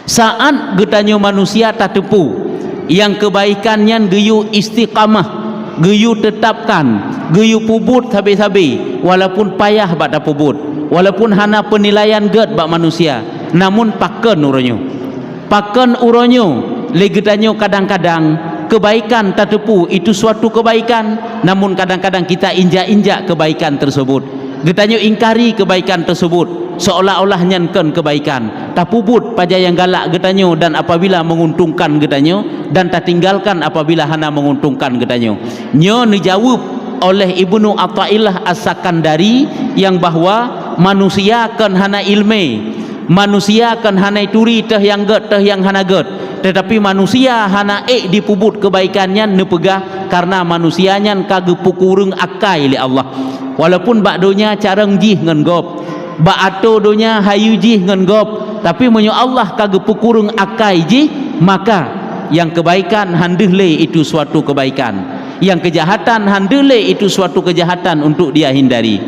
Saat getanyo manusia tak tepu yang kebaikannya geyu istiqamah, geyu tetapkan, geyu pubut habis-habis, walaupun payah bak tak pubut, walaupun hana penilaian ged bak manusia, namun paken uronyo le getanyo kadang-kadang kebaikan tak tepu itu suatu kebaikan, namun kadang-kadang kita injak-injak kebaikan tersebut, getanyo ingkari kebaikan tersebut seolah-olah nyankan kebaikan, tak pubut paja yang galak getanyo dan apabila menguntungkan getanyo, dan tak tinggalkan apabila hana menguntungkan getanyo. Nyo dijawab oleh Ibnu Athaillah As-Sakandari yang bahwa manusia kan hana ilme, manusia kan hana turi teh yang ged teh yang hana ged, tetapi manusia hana dipubut kebaikannya nepegah karena manusianya kage pukurung akai li Allah, walaupun bakdonya careng jih ngan gop, ba ato donya hayu jih ngan gop, tapi menyo Allah kage pukurung akai jih, maka yang kebaikan handehle itu suatu kebaikan, yang kejahatan handehle itu suatu kejahatan untuk dia hindari.